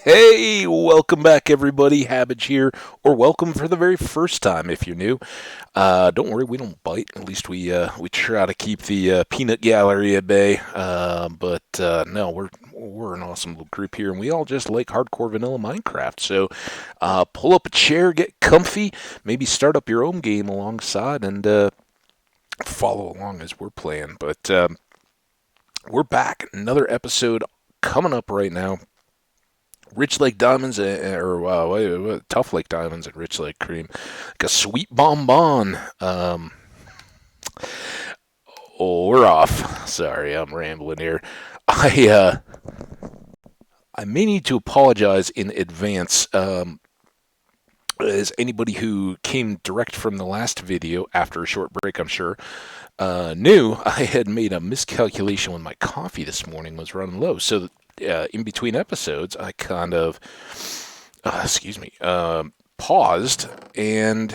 Hey, welcome back, everybody. Hambbage here, or welcome for the very first time if you're new. Don't worry, we don't bite. At least we try to keep the peanut gallery at bay. But no, we're an awesome little group here, and we all just like hardcore vanilla Minecraft. So pull up a chair, get comfy, maybe start up your own game alongside, and follow along as we're playing. But we're back. Another episode coming up right now. Rich Lake Diamonds, Tough Lake Diamonds and Rich Lake Cream, like a sweet bonbon. We're off. Sorry, I'm rambling here. I I may need to apologize in advance. As anybody who came direct from the last video after a short break, I'm sure, knew I had made a miscalculation when my coffee this morning was running low. So in between episodes, I kind of, paused and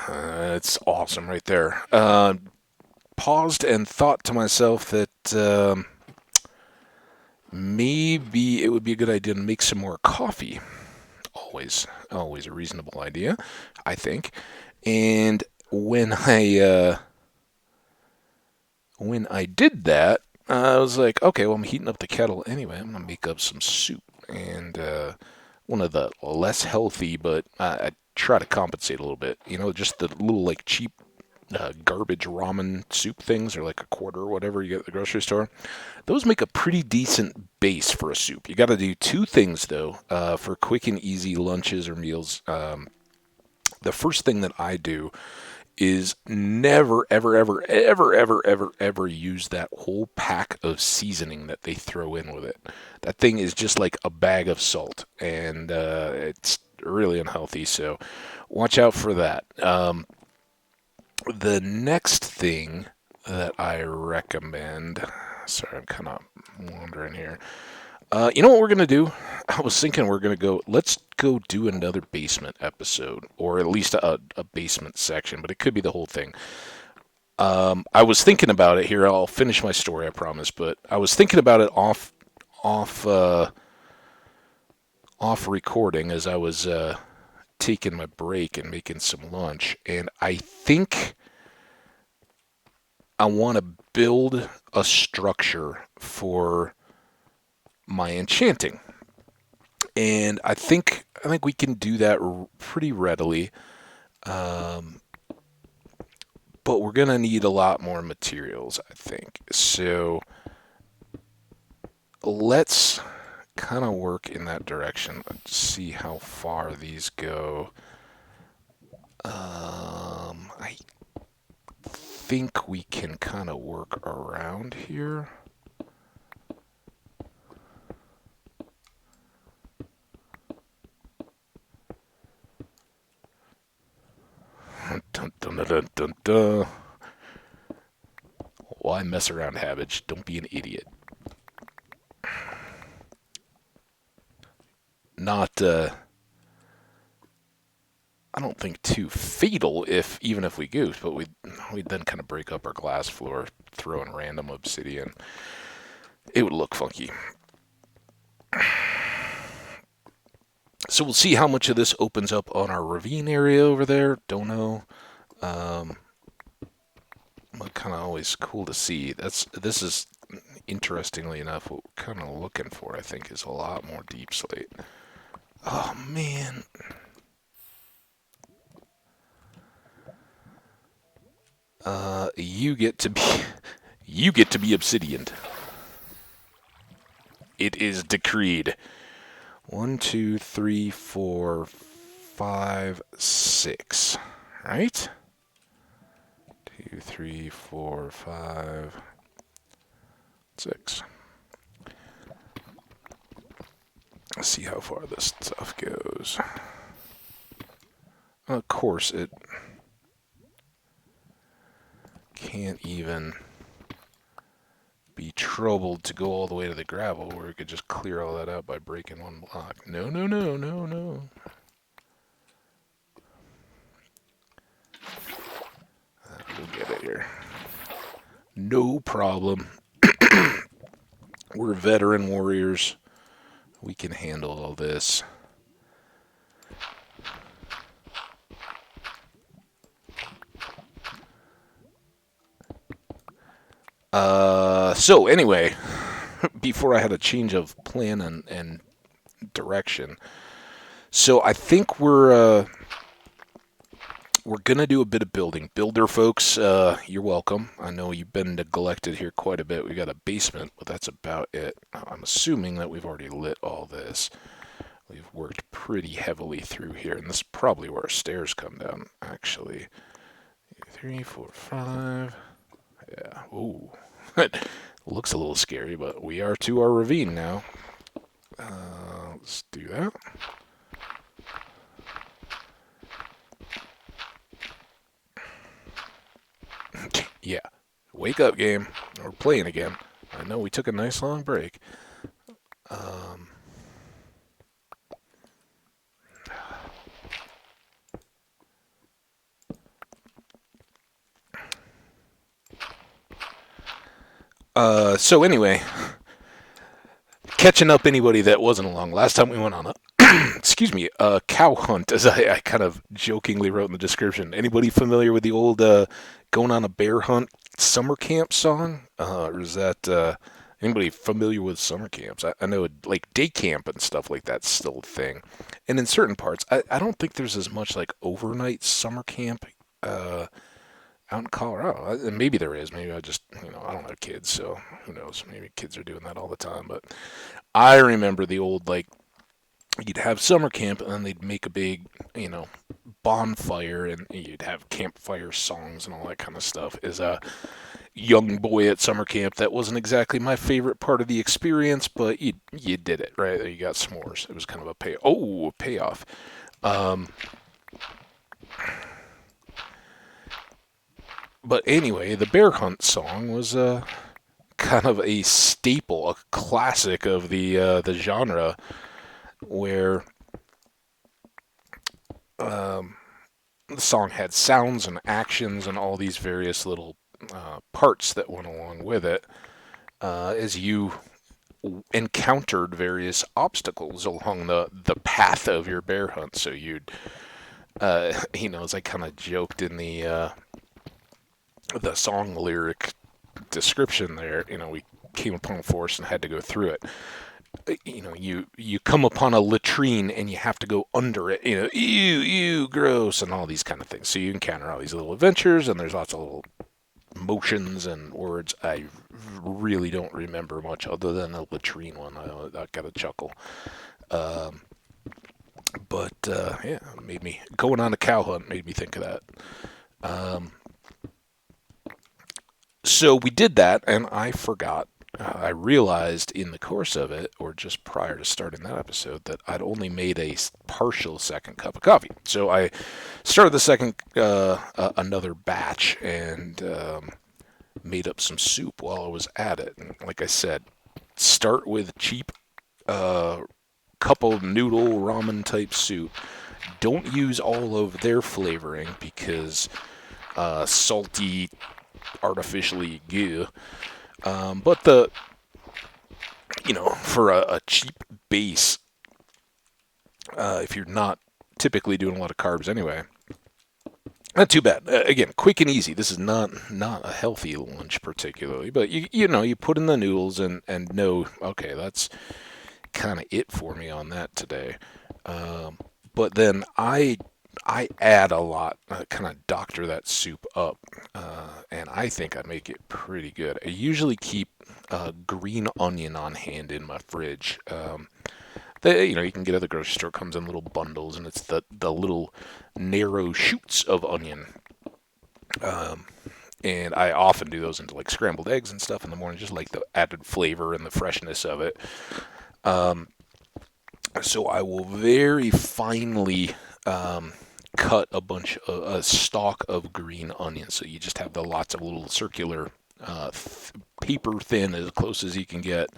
it's awesome right there. Paused and thought to myself that maybe it would be a good idea to make some more coffee. Always a reasonable idea, I think. And when I did that, I was like, okay, well, I'm heating up the kettle anyway. I'm gonna make up some soup, and one of the less healthy, but I try to compensate a little bit. You know, just the little like cheap garbage ramen soup things, or like a quarter or whatever you get at the grocery store. Those make a pretty decent base for a soup. You got to do two things though for quick and easy lunches or meals. The first thing that I do is never, ever, ever, ever, ever, ever, ever use that whole pack of seasoning that they throw in with it. That thing is just like a bag of salt, and it's really unhealthy. So watch out for that. The next thing that I recommend. Sorry, I'm kind of wandering here. You know what we're gonna do? I was thinking we're gonna go. Let's go do another basement episode, or at least a basement section, but it could be the whole thing. I was thinking about it here. I'll finish my story, I promise. But I was thinking about it off, off recording as I was taking my break and making some lunch, and I think I want to build a structure for my enchanting. And I think we can do that pretty readily. Um, but we're gonna need a lot more materials, I think. So let's kind of work in that direction. Let's see how far these go. I think we can kind of work around here. Dun, dun, dun, dun, dun, dun. Why mess around, Hambbage? Don't be an idiot. Not, I don't think too fatal if even if we goose, but we'd then kind of break up our glass floor, throw in random obsidian. It would look funky. So we'll see how much of this opens up on our ravine area over there. Don't know. Um, but kind of always cool to see. This is interestingly enough what we're kind of looking for. I think is a lot more deep slate. Oh man. You get to be you get to be obsidian. It is decreed. 1, 2, 3, 4, 5, 6. Right? 2, 3, 4, 5, 6. Let's see how far this stuff goes. Of course, it can't even be troubled to go all the way to the gravel where we could just clear all that out by breaking one block. No, no, no, no, no. We'll get it here. No problem. We're veteran warriors. We can handle all this. So anyway, before I had a change of plan and direction, so I think we're gonna do a bit of building. Builder folks, you're welcome. I know you've been neglected here quite a bit. We got a basement, but that's about it. I'm assuming that we've already lit all this. We've worked pretty heavily through here, and this is probably where our stairs come down, actually. 3, 4, 5. Yeah. Ooh. It looks a little scary, but we are to our ravine now. Let's do that. Yeah. Wake up, game. We're playing again. I know we took a nice long break. Um, so anyway, catching up anybody that wasn't along. Last time we went on a excuse me, a cow hunt, as I kind of jokingly wrote in the description. Anybody familiar with the old going on a bear hunt summer camp song? Or is that anybody familiar with summer camps? I know like day camp and stuff like that's still a thing. And in certain parts, I don't think there's as much like overnight summer camp out in Colorado. And maybe there is. Maybe I just, I don't have kids, so who knows? Maybe kids are doing that all the time. But I remember the old like you'd have summer camp and then they'd make a big, bonfire and you'd have campfire songs and all that kind of stuff. As a young boy at summer camp, that wasn't exactly my favorite part of the experience, but you did it, right? You got s'mores. It was kind of a payoff. Um, but anyway, the bear hunt song was kind of a staple, a classic of the genre, where um, the song had sounds and actions and all these various little parts that went along with it as you encountered various obstacles along the path of your bear hunt. So you'd, as I kind of joked in the song lyric description there, we came upon a forest and had to go through it. You come upon a latrine and you have to go under it, ew, gross, and all these kind of things. So you encounter all these little adventures, and there's lots of little motions and words. I really don't remember much other than the latrine one. I got a chuckle. Um, but yeah, made me going on a cow hunt made me think of that. Um, so we did that, and I forgot. I realized in the course of it, or just prior to starting that episode, that I'd only made a partial second cup of coffee. So I started the second, another batch, and made up some soup while I was at it. And like I said, start with cheap cup of noodle ramen type soup. Don't use all of their flavoring because salty, artificially goo. But for a cheap base, if you're not typically doing a lot of carbs anyway, not too bad. Again, quick and easy. This is not a healthy lunch particularly, but you put in the noodles and know, okay, that's kind of it for me on that today. But then I add a lot, kind of doctor that soup up, and I think I make it pretty good. I usually keep green onion on hand in my fridge. You can get at the grocery store. It comes in little bundles, and it's the little narrow shoots of onion. And I often do those into like scrambled eggs and stuff in the morning, just like the added flavor and the freshness of it. So I will very finely cut a stalk of green onion. So you just have the lots of little circular, paper thin, as close as you can get,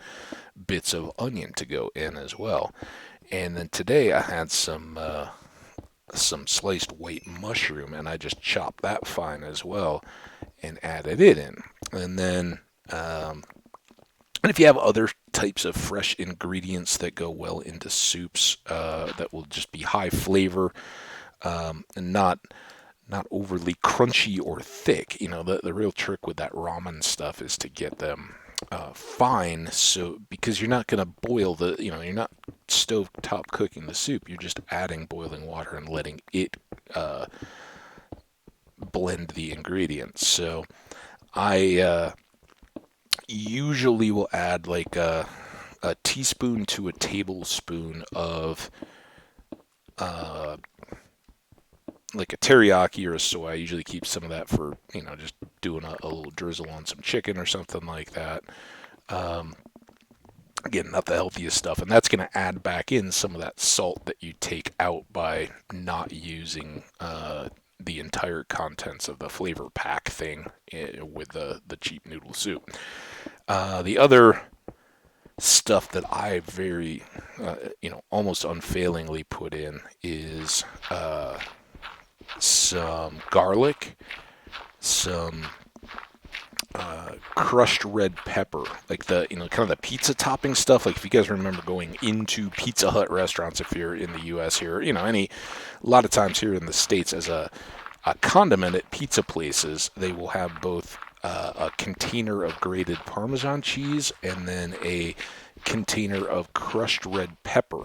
bits of onion to go in as well. And then today I had some sliced white mushroom, and I just chopped that fine as well and added it in. And then, and if you have other types of fresh ingredients that go well into soups that will just be high flavor and not overly crunchy or thick. You know, the real trick with that ramen stuff is to get them fine. So because you're not going to boil you're not stove top cooking the soup. You're just adding boiling water and letting it blend the ingredients. So I usually will add like a teaspoon to a tablespoon of like a teriyaki or a soy. I usually keep some of that for, just doing a little drizzle on some chicken or something like that. Again, not the healthiest stuff, and that's going to add back in some of that salt that you take out by not using the entire contents of the flavor pack thing with the cheap noodle soup. The other stuff that I very, almost unfailingly put in is some garlic, some crushed red pepper, like the kind of the pizza topping stuff. Like if you guys remember going into Pizza Hut restaurants, if you're in the U.S. here, a lot of times here in the States, as a condiment at pizza places, they will have both a container of grated Parmesan cheese and then a container of crushed red pepper.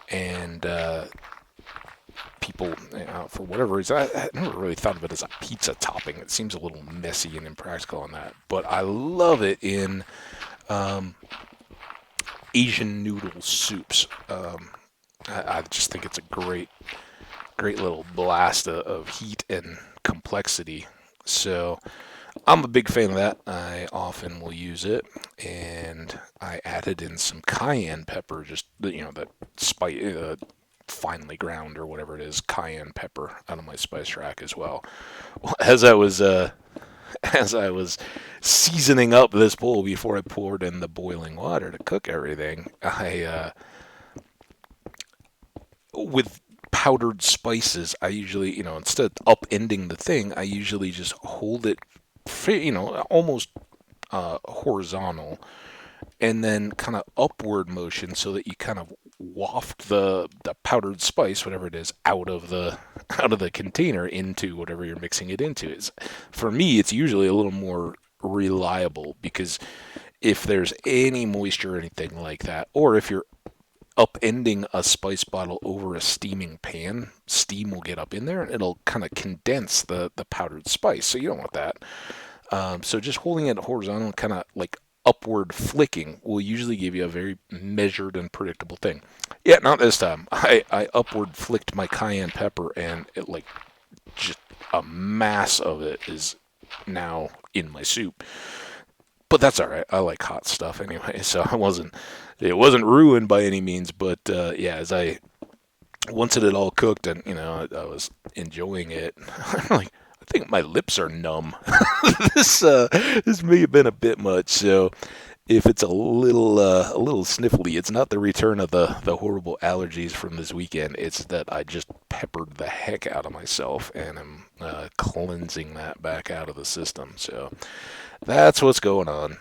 And people, for whatever reason, I never really thought of it as a pizza topping. It seems a little messy and impractical on that, but I love it in Asian noodle soups. I just think it's a great little blast of heat and complexity. So I'm a big fan of that. I often will use it, and I added in some cayenne pepper, just that spice, finely ground or whatever it is, cayenne pepper out of my spice rack as well. Well, as I was seasoning up this bowl before I poured in the boiling water to cook everything, I with powdered spices, I usually, instead of upending the thing, I usually just hold it, almost horizontal, and then kind of upward motion so that you kind of waft the powdered spice, whatever it is, out of the container into whatever you're mixing it into. For me, it's usually a little more reliable, because if there's any moisture or anything like that, or if you're upending a spice bottle over a steaming pan, steam will get up in there and it'll kind of condense the powdered spice. So you don't want that. So just holding it horizontal, kind of like upward flicking, will usually give you a very measured and predictable thing. Yeah, not this time. I upward flicked my cayenne pepper, and it, like, just a mass of it is now in my soup. But that's all right. I like hot stuff anyway, so it wasn't ruined by any means. But yeah, once it had all cooked and I was enjoying it, I'm like, I think my lips are numb. This may have been a bit much. So if it's a little sniffly, it's not the return of the horrible allergies from this weekend. It's that I just peppered the heck out of myself, and I'm cleansing that back out of the system. So that's what's going on.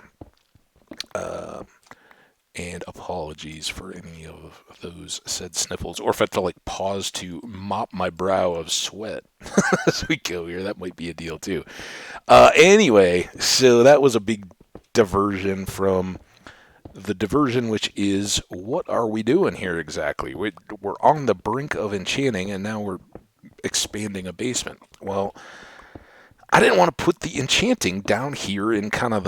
And apologies for any of those said sniffles, or if I have to like pause to mop my brow of sweat as we go here, that might be a deal too. Anyway, so that was a big diversion from the diversion, which is, what are we doing here exactly? We're on the brink of enchanting, and now we're expanding a basement. Well, I didn't want to put the enchanting down here in kind of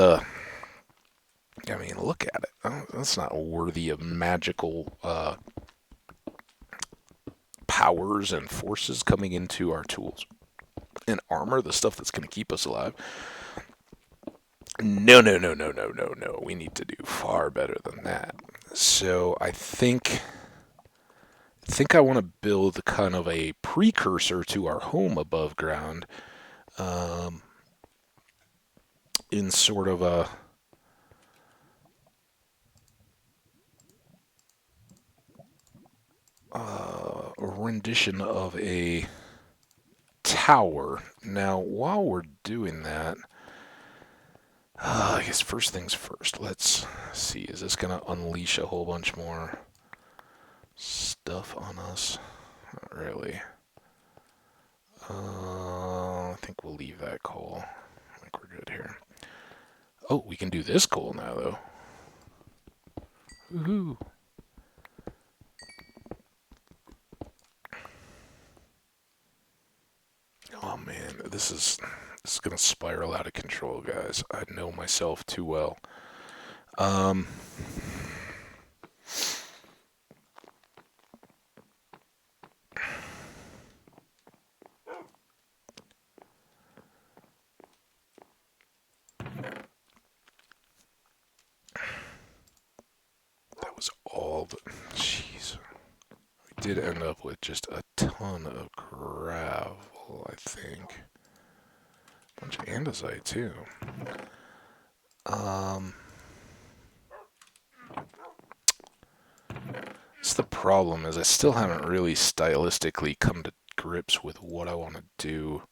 look at it. That's not worthy of magical powers and forces coming into our tools and armor, the stuff that's going to keep us alive. No, no, no, no, no, no, no. We need to do far better than that. So I think I want to build kind of a precursor to our home above ground, in sort of a rendition of a tower. Now, while we're doing that, I guess first things first. Let's see. Is this going to unleash a whole bunch more stuff on us? Not really. I think we'll leave that coal. I think we're good here. Oh, we can do this coal now, though. Woohoo! Oh man, this is gonna spiral out of control, guys. I know myself too well. Um, that was all the. Jeez, we did end up with just a ton of gravel, I think. A bunch of andesite too. Um, it's the problem is I still haven't really stylistically come to grips with what I want to do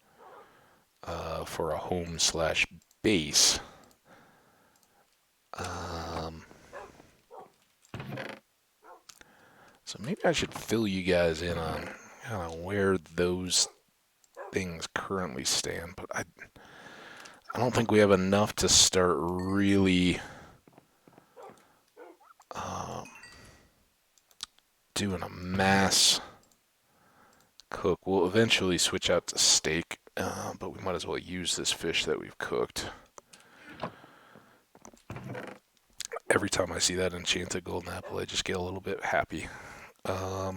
for a home slash base. Um, so maybe I should fill you guys in on kind of where those things currently stand, but I don't think we have enough to start really um, doing a mass cook. We'll eventually switch out to steak, but we might as well use this fish that we've cooked. Every time I see that enchanted golden apple, I just get a little bit happy. All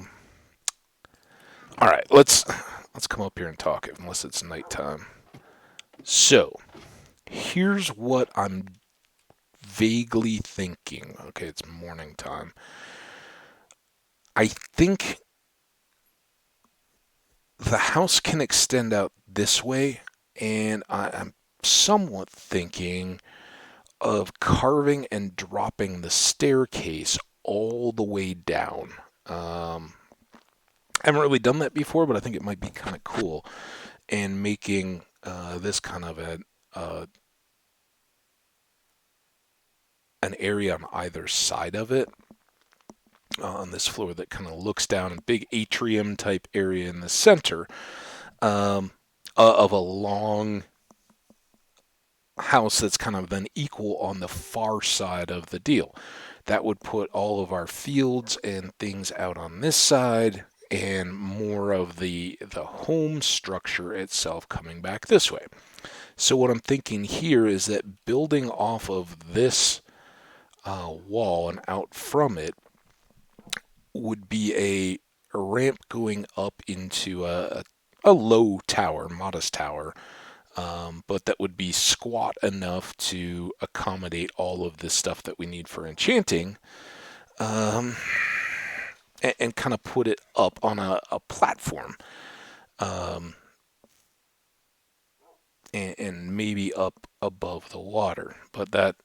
right, let's come up here and talk, unless it's nighttime. So, here's what I'm vaguely thinking. Okay, it's morning time. I think the house can extend out this way, and I'm somewhat thinking of carving and dropping the staircase all the way down. I haven't really done that before, but I think it might be kind of cool, and making this kind of an area on either side of it on this floor that kind of looks down, a big atrium type area in the center of a long house that's kind of then equal on the far side of the deal. That would put all of our fields and things out on this side, and more of the home structure itself coming back this way. So what I'm thinking here is that building off of this wall and out from it would be a ramp going up into a low tower, modest tower, but that would be squat enough to accommodate all of this stuff that we need for enchanting, um, and kind of put it up on a platform, um, and maybe up above the water. But that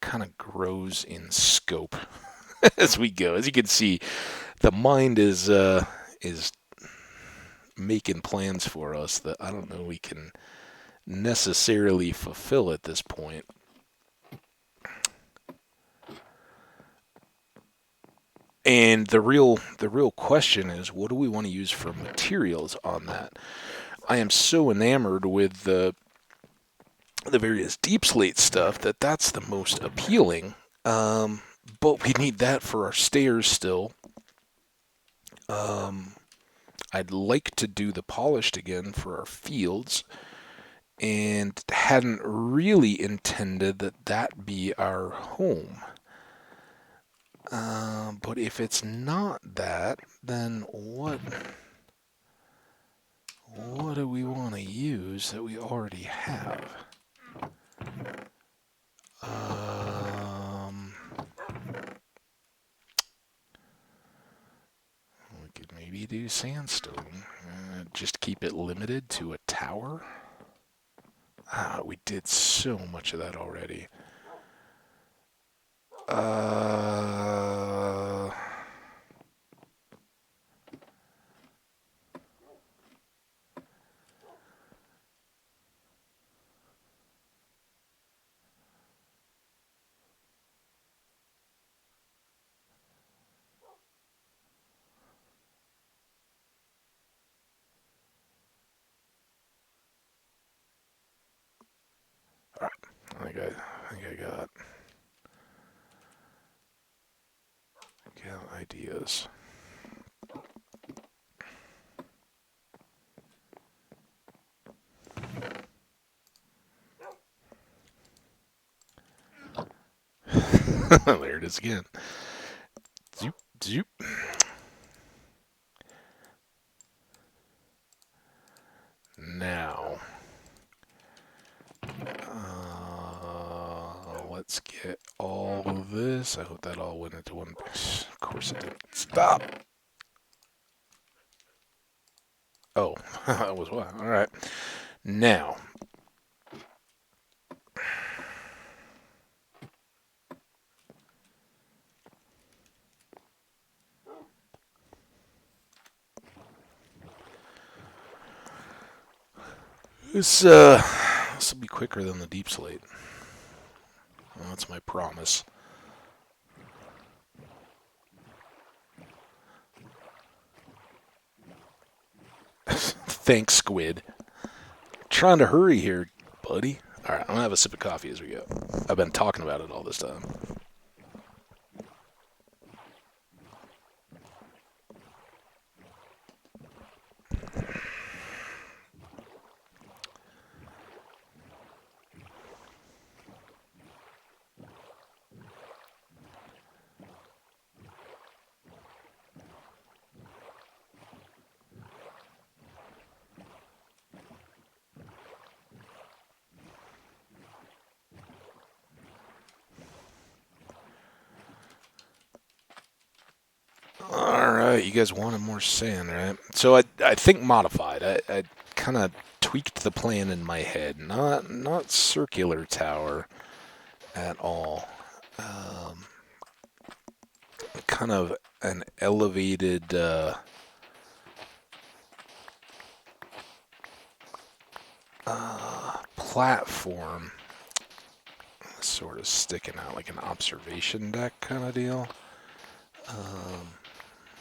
kind of grows in scope as we go. As you can see, the mind is making plans for us that I don't know we can necessarily fulfill at this point. And the real question is, what do we want to use for materials on that? I am so enamored with the various deep slate stuff that's the most appealing. But we need that for our stairs still. I'd like to do the polished again for our fields, and hadn't really intended that be our home. But if it's not that, then what do we want to use that we already have? We could maybe do sandstone. Just keep it limited to a tower. We did so much of that already. got ideas. There it is again. Zoop, zoop. Now, let's get all of this. I hope that all went into one. Of course it did. Stop! Oh, that was what? Alright. Now, this will be quicker than the deep slate. Well, that's my promise. Thanks, Squid. Trying to hurry here, buddy. Alright, I'm gonna have a sip of coffee as we go. I've been talking about it all this time. Alright, you guys wanted more sand, right? So I think modified. I kind of tweaked the plan in my head. Not circular tower at all. Kind of an elevated platform, sort of sticking out like an observation deck kind of deal.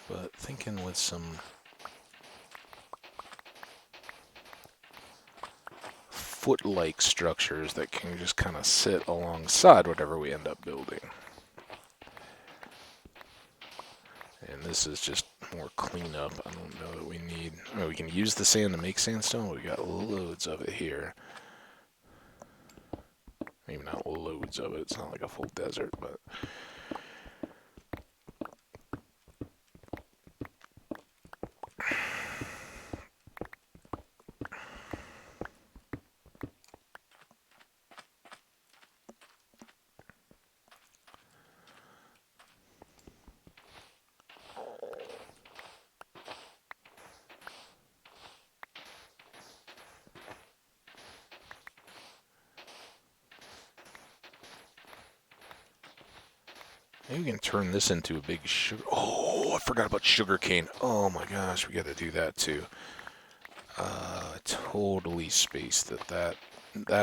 But thinking with some foot-like structures that can just kind of sit alongside whatever we end up building. And this is just more cleanup. I don't know that we need... Oh, we can use the sand to make sandstone. We got loads of it here. Maybe not loads of it. It's not like a full desert, but... Maybe we can turn this into a big sugar... Oh, I forgot about sugarcane. Oh my gosh, we gotta do that too. Totally spaced that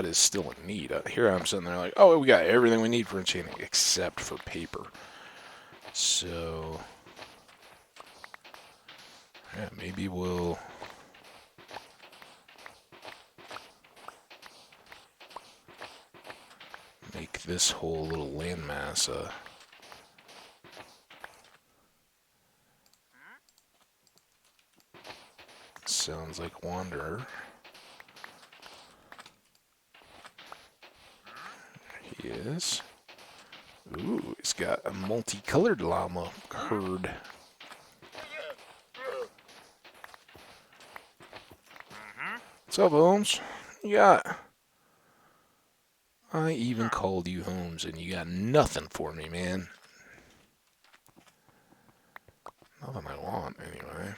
is still in need. Here I'm sitting there like, oh, we got everything we need for enchanting except for paper. So, yeah, maybe we'll... make this whole little landmass sounds like Wanderer. He is. Ooh, he's got a multicolored llama herd. What's up, Holmes? You got... I even called you Holmes, and you got nothing for me, man. Nothing I want, anyway.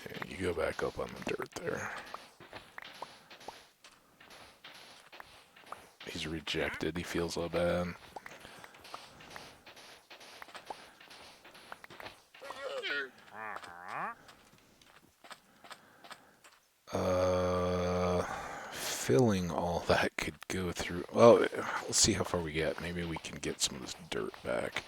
Yeah, you go back up on the dirt there. He's rejected. He feels so bad. Filling all that could go through. Well, let's see how far we get. Maybe we can get some of this dirt back.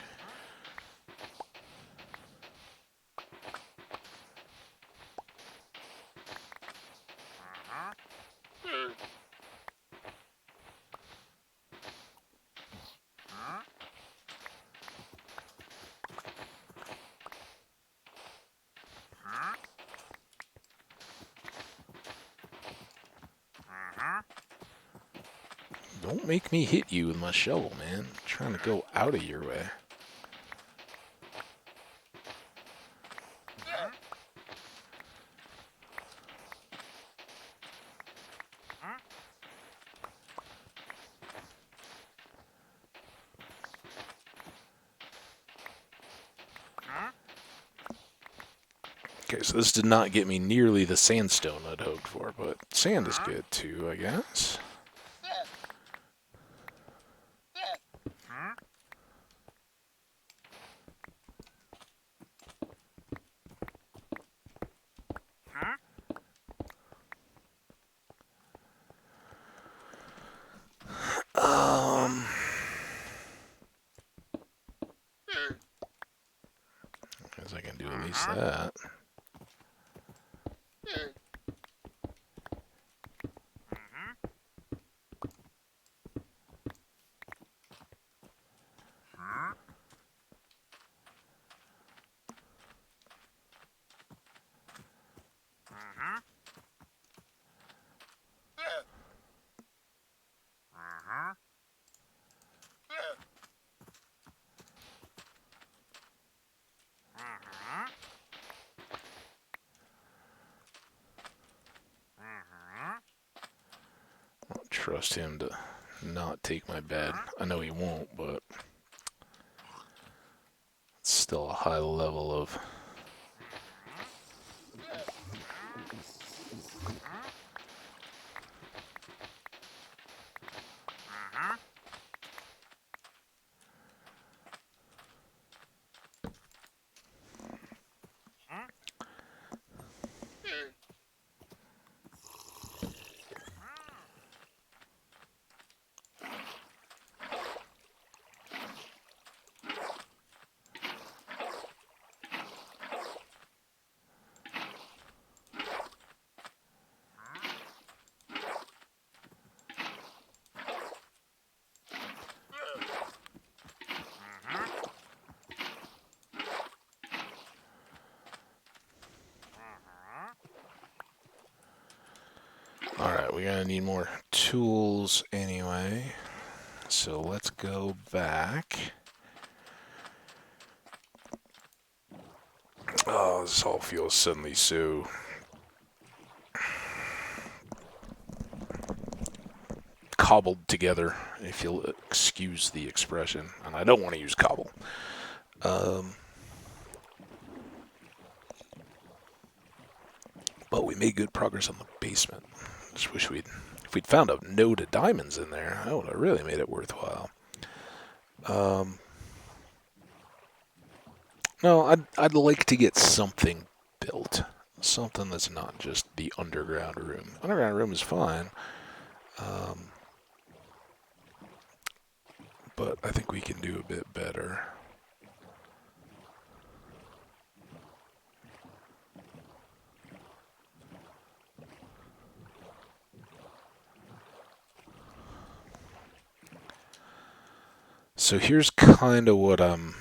Don't make me hit you with my shovel, man. I'm trying to go out of your way. Okay, so this did not get me nearly the sandstone I'd hoped for, but sand is good too, I guess. Guess I can do at least that. I'll trust him to not take my bed. I know he won't, but it's still a high level of... Alright, we're gonna need more tools anyway. So let's go back. Oh, this all feels suddenly so cobbled together, if you'll excuse the expression. And I don't want to use cobble. But we made good progress on the basement. Just wish if we'd found a node of diamonds in there, that would have really made it worthwhile. No, I'd like to get something built. Something that's not just the underground room. Underground room is fine. But I think we can do a bit better. So here's kind of what I'm...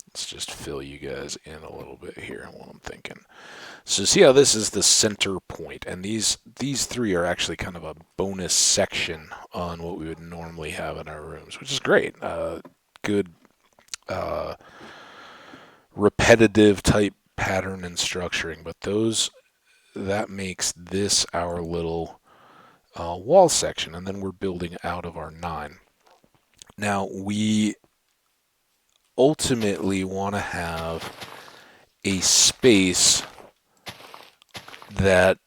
Let's just fill you guys in a little bit here on what I'm thinking. So see how this is the center point, and these three are actually kind of a bonus section on what we would normally have in our rooms, which is great. Good repetitive type pattern and structuring, but that makes this our little wall section, and then we're building out of our 9. Now we ultimately want to have a space that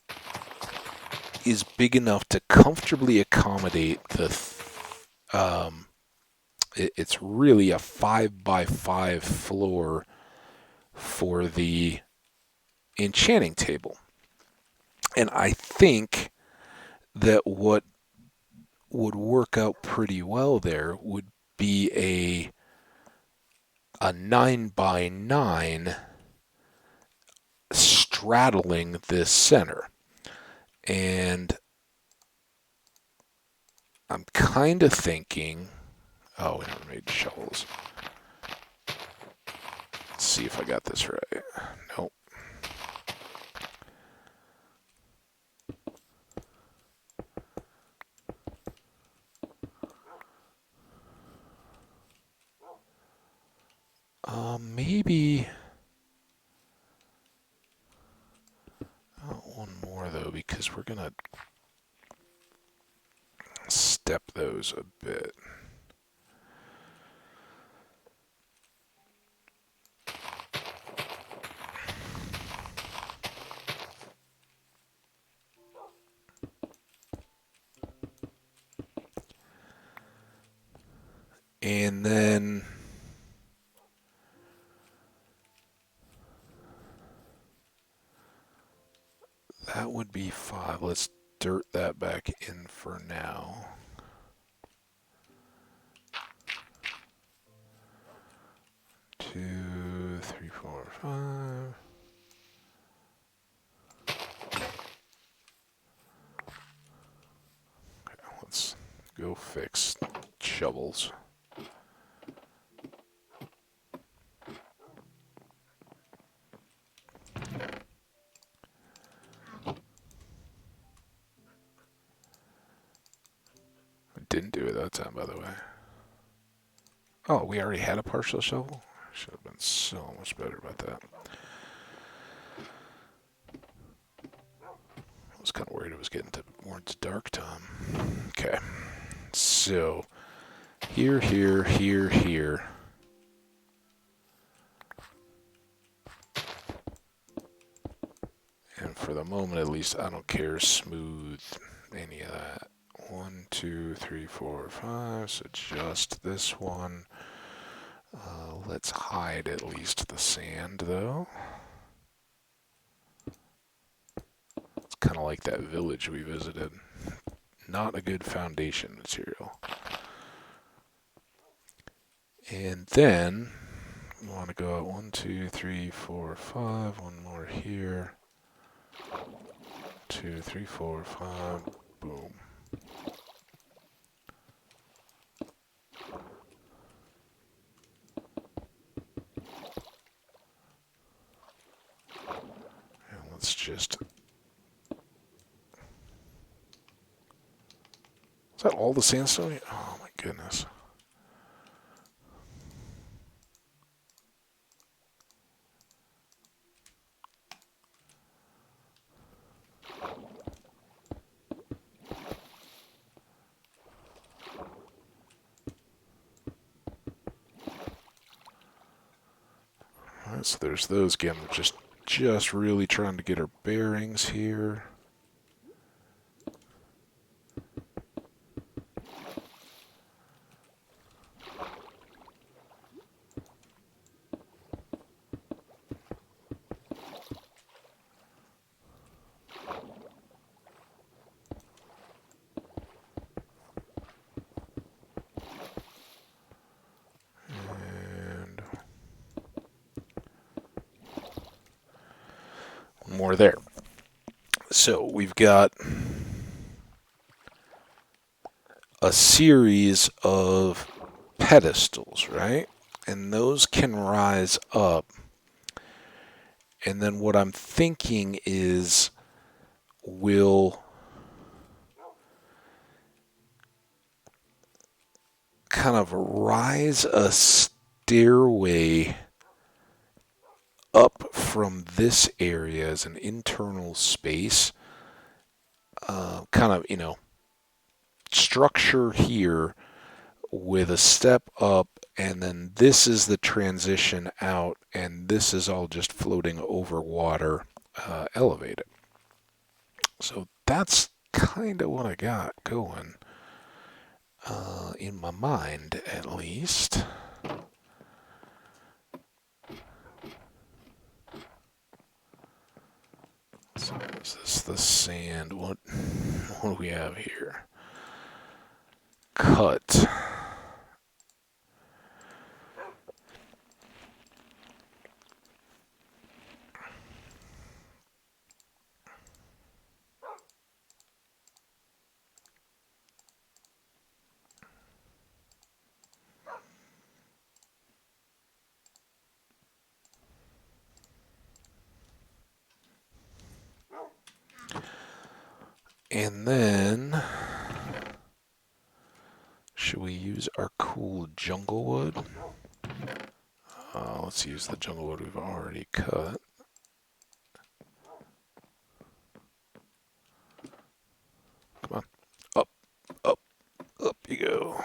is big enough to comfortably accommodate it's really a 5x5 floor for the enchanting table. And I think that what would work out pretty well there would be a 9 by 9 straddling this center. And I'm kind of thinking, oh, we never made shovels. Let's see if I got this right. Nope. Maybe one more though, because we're gonna step those a bit. And then that would be 5. Let's dirt that back in for now. Two, three, four, 5. Okay, let's go fix shovels. I didn't do it that time, by the way. Oh, we already had a partial shovel? Should have been so much better about that. I was kind of worried it was getting towards dark time. Okay. So, here, here, here, here. And for the moment, at least, I don't care smooth any of that. 1, 2, 3, 4, 5. So just this one. Let's hide at least the sand, though. It's kind of like that village we visited. Not a good foundation material. And then we want to go out 1, 2, 3, 4, 5. One more here. 2, 3, 4, 5. Boom. And let's just... Is that all the sandstone? Oh my goodness. Alright, so there's those again. We're just really trying to get our bearings here. More there. So we've got a series of pedestals, right? And those can rise up. And then what I'm thinking is we'll kind of rise a stairway up from this area as an internal space, kind of, structure here with a step up, and then this is the transition out, and this is all just floating over water, elevated. So that's kind of what I got going, in my mind, at least. So is this the sand? What do we have here? cut. And then, should we use our cool jungle wood? Let's use the jungle wood we've already cut. Come on. Up, up, up you go.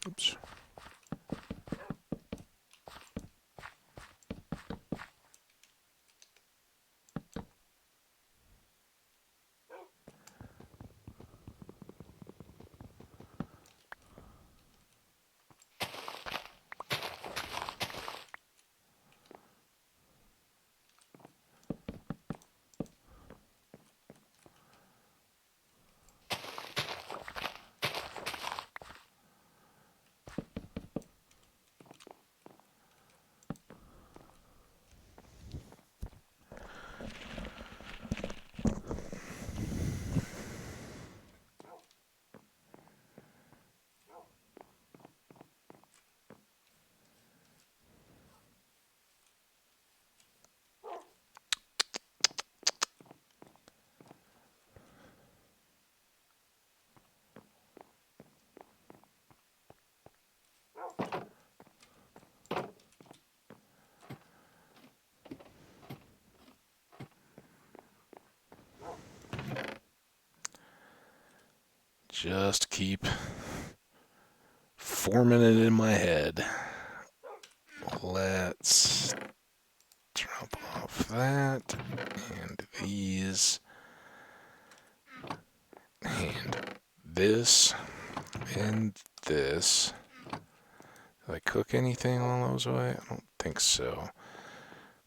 Oops. Just keep forming it in my head. Let's drop off that and these and this and this. Did I cook anything all those way? I don't think so.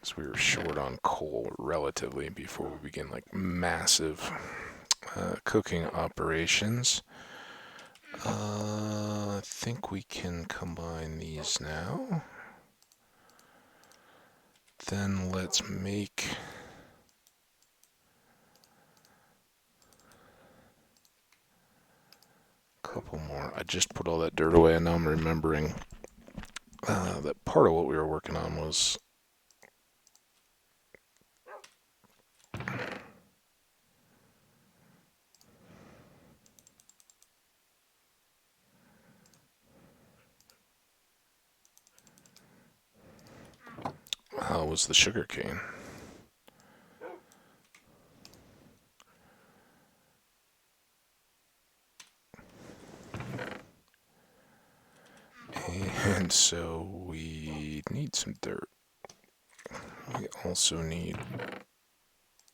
Because we were short on coal relatively before we begin like massive cooking operations. I think we can combine these now. Then let's make a couple more. I just put all that dirt away and now I'm remembering that part of what we were working on was was the sugar cane. And so we need some dirt. We also need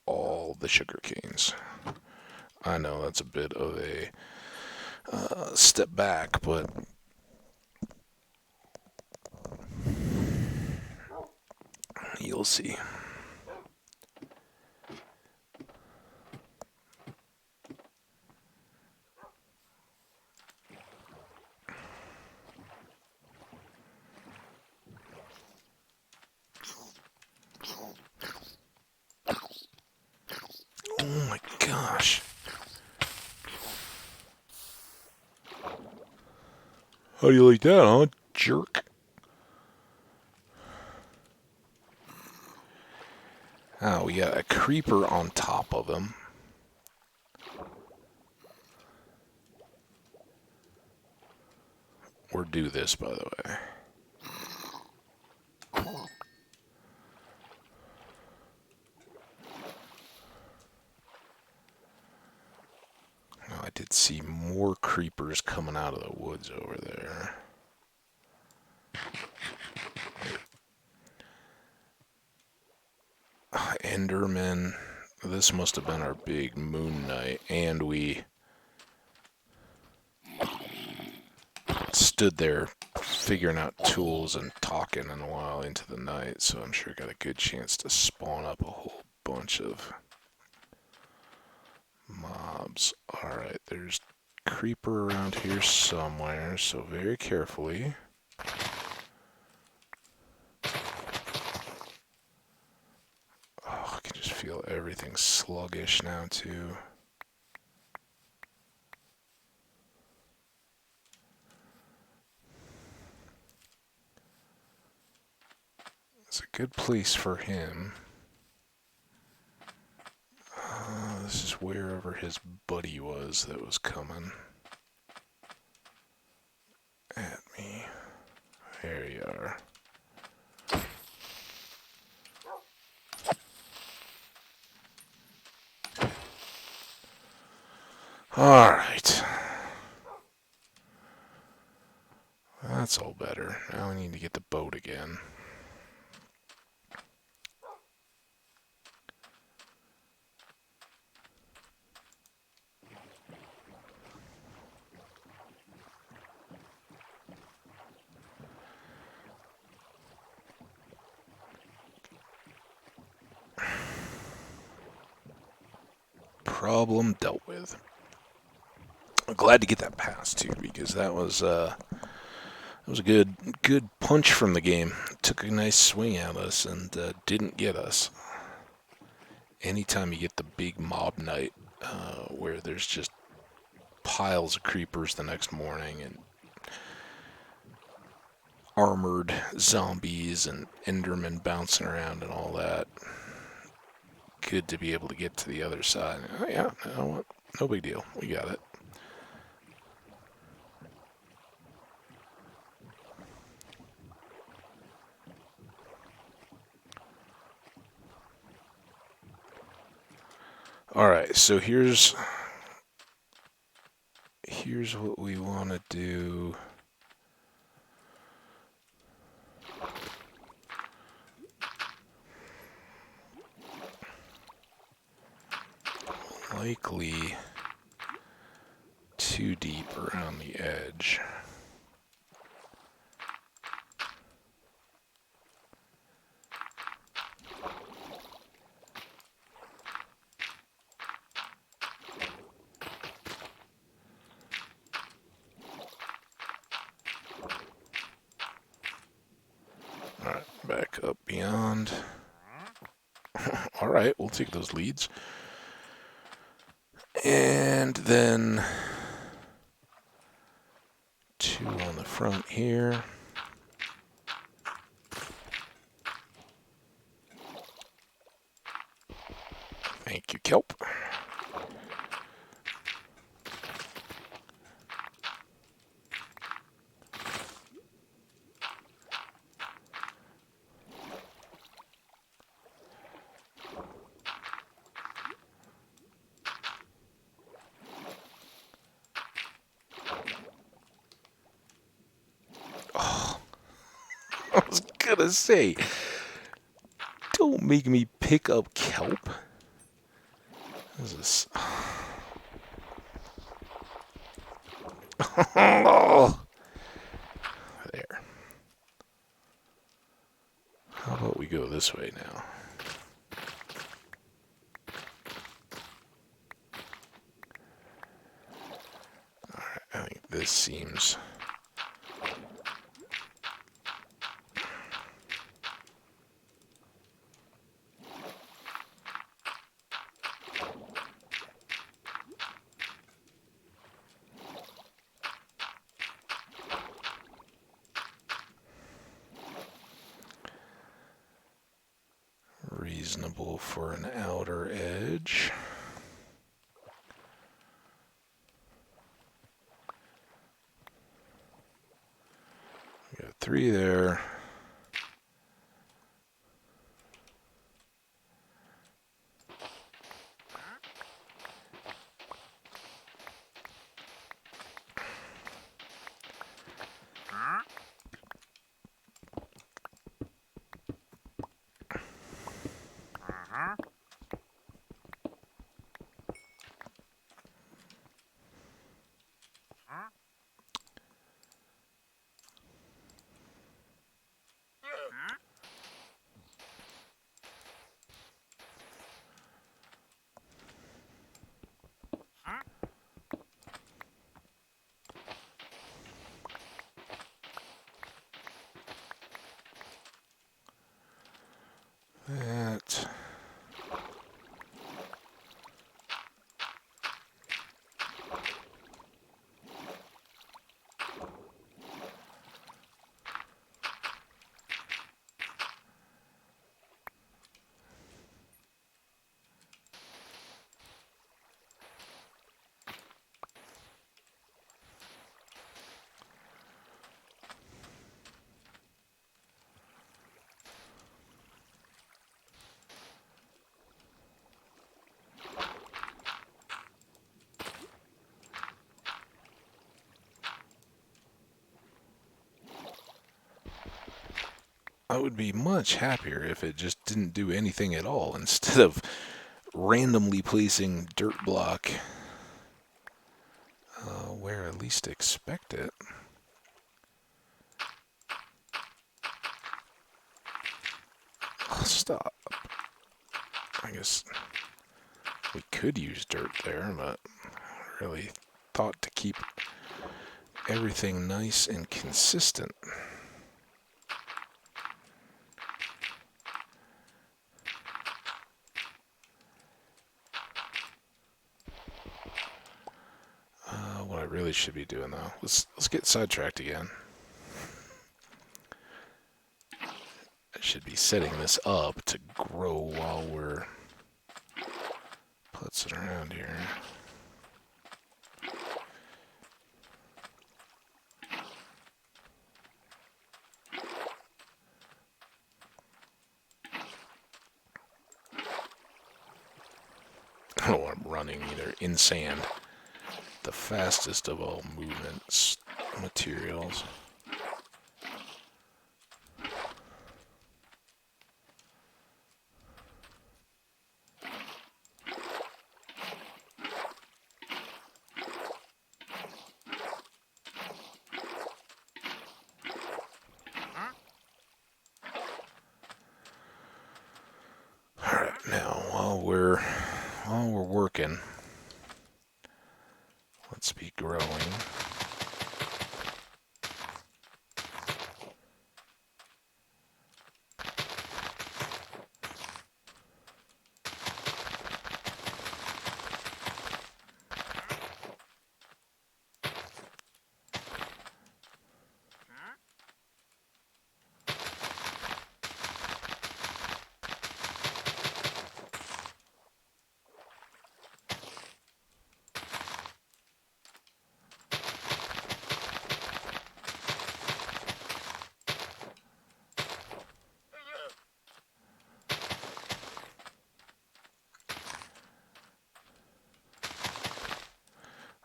all the sugar canes. I know that's a bit of a step back, but you'll see. Oh my gosh. How do you like that, huh, jerk? Oh, we got a creeper on top of him. or do this, by the way. Now, I did see more creepers coming out of the woods over there. Enderman. This must have been our big moon night, and we stood there figuring out tools and talking in a while into the night, so I'm sure got a good chance to spawn up a whole bunch of mobs. Alright, there's creeper around here somewhere, so very carefully. Oh, I can just feel everything sluggish now, too. It's a good place for him. This is wherever his buddy was that was coming at me. There you are. Alright. That's all better. Now we need to get the boat again. Problem dealt with. I'm glad to get that pass too, because that was a good punch from the game. Took a nice swing at us and didn't get us. Anytime you get the big mob night where there's just piles of creepers the next morning and armored zombies and endermen bouncing around and all that, good to be able to get to the other side. Oh yeah, no big deal. We got it. Alright, so here's what we want to do. Likely too deep around the edge. Alright, back up beyond. Alright, we'll take those leads. And then 2 on the front here. Thank you, kelp. I was gonna say, don't make me pick up kelp. What is this? Oh, there. How about we go this way now? Alright, I think this seems... reasonable for an outer edge. 3 there. That. I would be much happier if it just didn't do anything at all instead of randomly placing dirt block where I least expect it. Stop. I guess we could use dirt there, but I really thought to keep everything nice and consistent. What I really should be doing though, let's get sidetracked again. I should be setting this up to grow while we're putzing around here. Oh, I'm running either in sand. The fastest of all movements materials. Alright, now while we're working, let's be growing.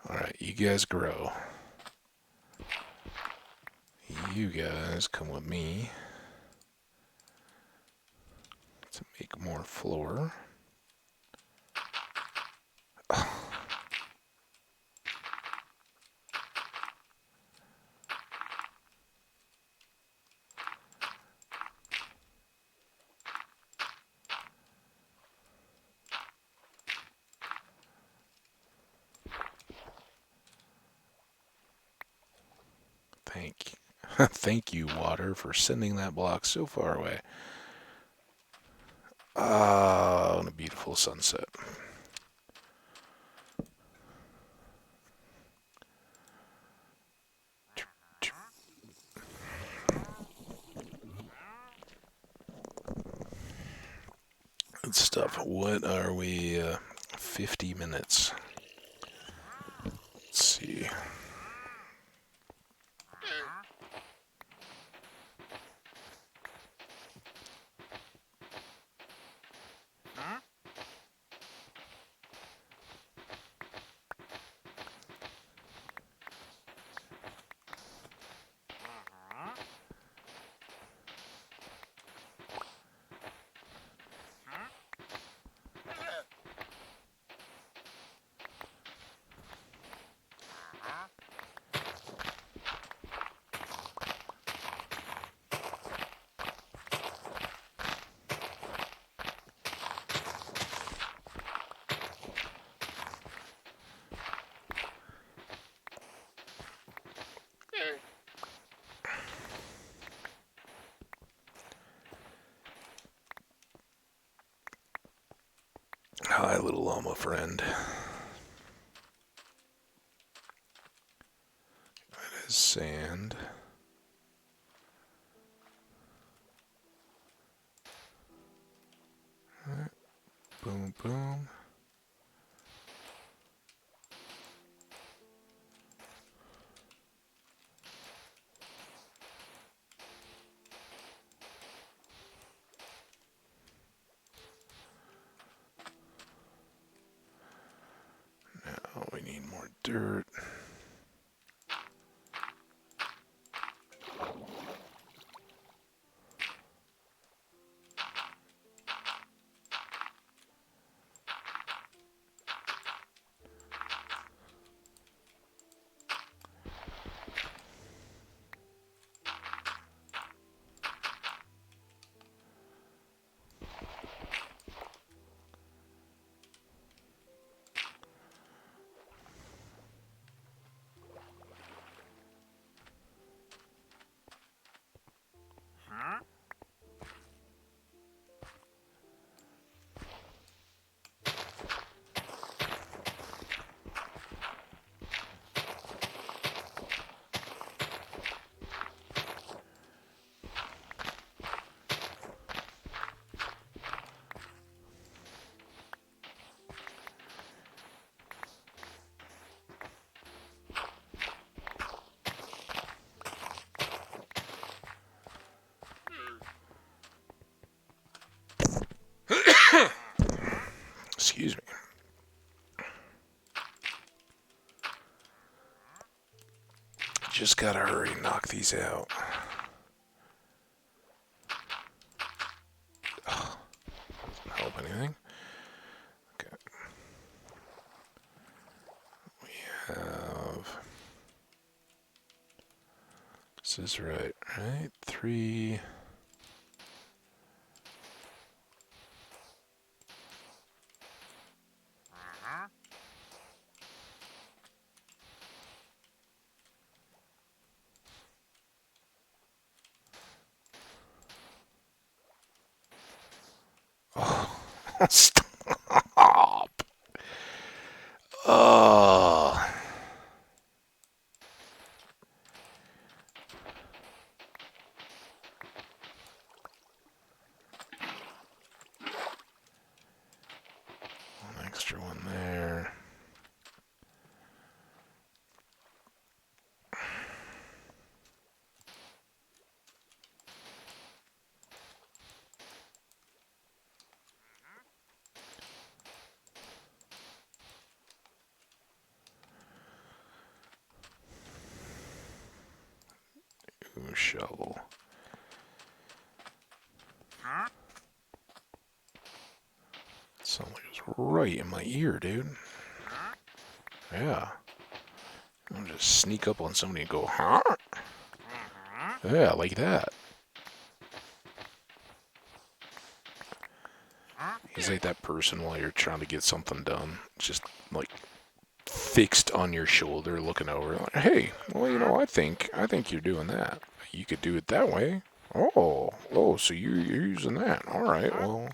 Alright, you guys grow. You guys come with me to make more floor. Thank you. Thank you, water, for sending that block so far away. Ah, on a beautiful sunset. Good stuff. What are we? 50 minutes. Let's see. Hi, little llama friend. That is sand. Right. Boom, boom. Now we need more dirt. Excuse me. Just gotta hurry and knock these out. Oh, doesn't help anything. Okay. We have... This is right? 3... Oh, stop. Oh. One extra one there. Ooh, shovel. Sounds like it was right in my ear, dude. Yeah. I'll just sneak up on somebody and go, huh? Yeah, like that. He's like that person while you're trying to get something done. Just like fixed on your shoulder, looking over. Like, hey, well, you know, I think you're doing that. You could do it that way. Oh, so you're using that. All right, well.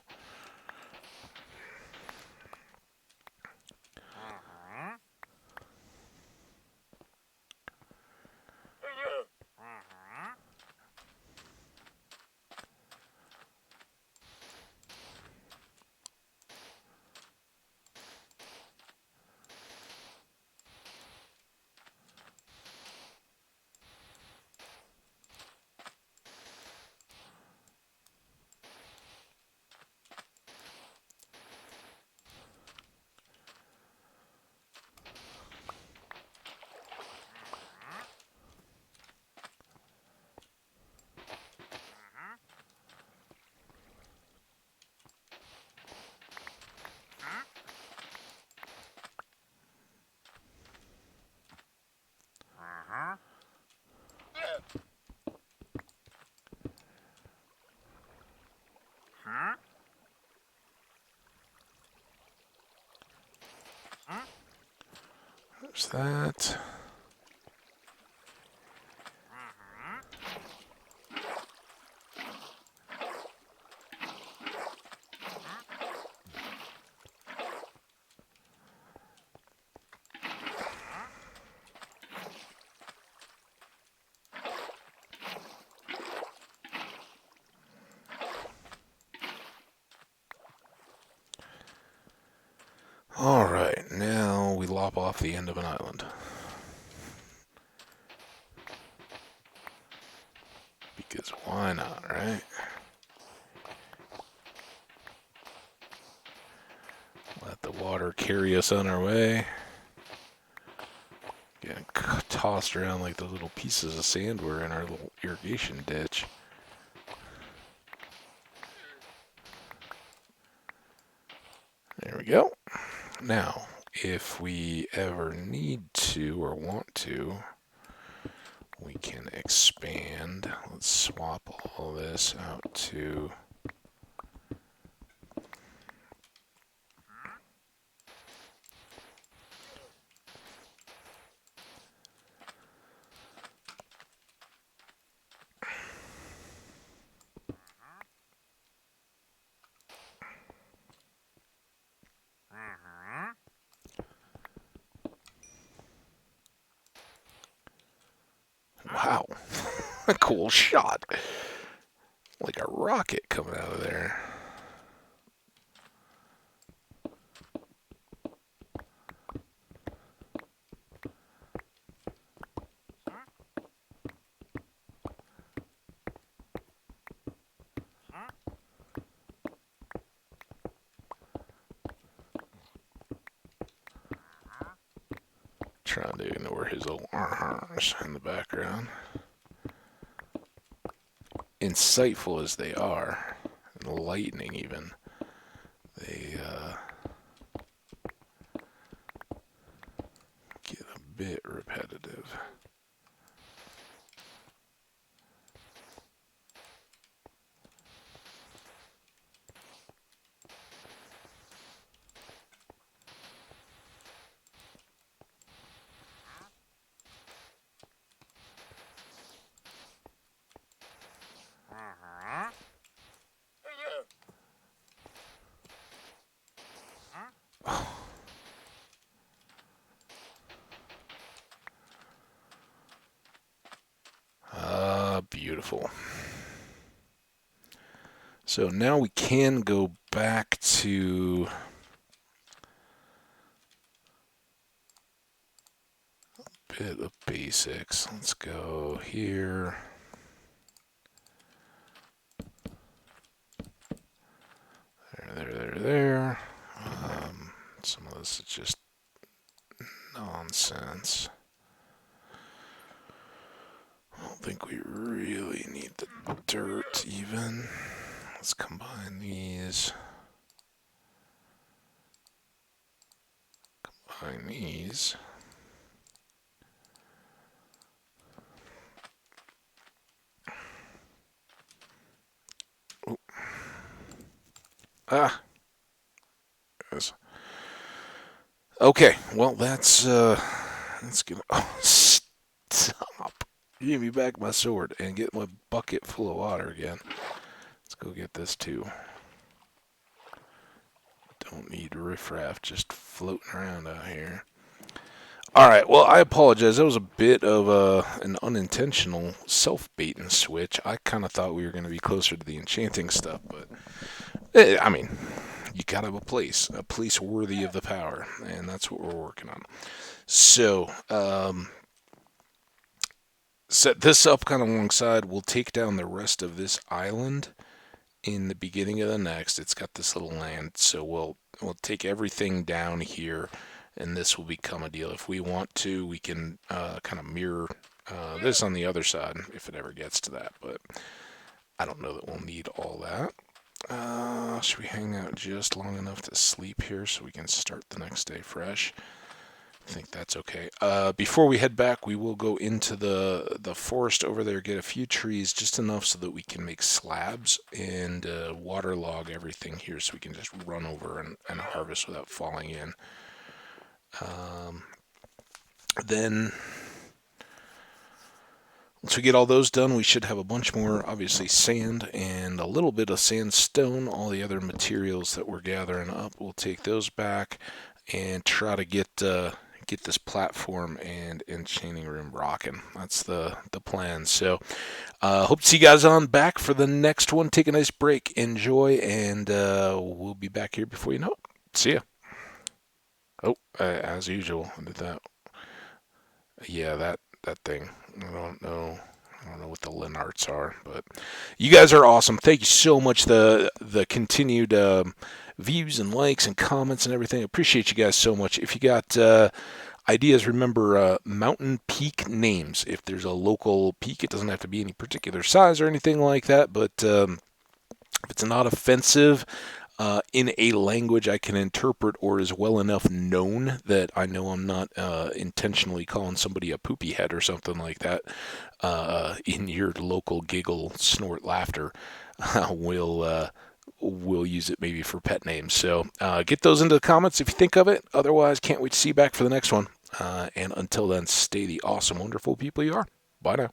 There's that. Alright, now we lop off the end of an island. Because why not, right? Let the water carry us on our way. Getting tossed around like those little pieces of sand were in our little irrigation ditch. There we go. Now, if we ever need to or want to, we can expand. Let's swap all this out to... Wow, a cool shot. Like a rocket coming out of there. Trying to ignore his little arms in the background. Insightful as they are, enlightening even, they get a bit repetitive. Beautiful. So now we can go back to a bit of basics. Let's go here. There. Some of this is just nonsense. I don't think we really need the dirt even. Let's combine these. Combine these. Ooh. Ah. Yes. Okay, well that's gonna... Oh, stop. Give me back my sword and get my bucket full of water again. Let's go get this too. Don't need riffraff just floating around out here. Alright, well, I apologize. That was a bit of an unintentional self-bait and switch. I kind of thought we were going to be closer to the enchanting stuff, but, I mean, you gotta have a place worthy of the power, and that's what we're working on. So, set this up kind of alongside. We'll take down the rest of this island in the beginning of the next. It's got this little land, so we'll take everything down here, and this will become a deal. If we want to, we can kind of mirror this on the other side if it ever gets to that, but I don't know that we'll need all that. Should we hang out just long enough to sleep here so we can start the next day fresh? I think that's okay. Before we head back, we will go into the forest over there, get a few trees, just enough so that we can make slabs and waterlog everything here so we can just run over and harvest without falling in. Then, once we get all those done, we should have a bunch more, obviously, sand and a little bit of sandstone. All the other materials that we're gathering up, we'll take those back and try to get this platform and enchanting room rocking. That's the plan. So, hope to see you guys on back for the next one. Take a nice break, enjoy, and we'll be back here before you know it. See ya. Oh, as usual, I did that. Yeah, that thing. I don't know. I don't know what the Linarts are, but you guys are awesome. Thank you so much. The continued views and likes and comments and everything. Appreciate you guys so much. If you got ideas, remember mountain peak names. If there's a local peak, it doesn't have to be any particular size or anything like that, but if it's not offensive in a language I can interpret or is well enough known that I know I'm not intentionally calling somebody a poopy head or something like that in your local giggle, snort, laughter, we'll use it maybe for pet names. So get those into the comments if you think of it. Otherwise, can't wait to see you back for the next one. And until then, stay the awesome, wonderful people you are. Bye now.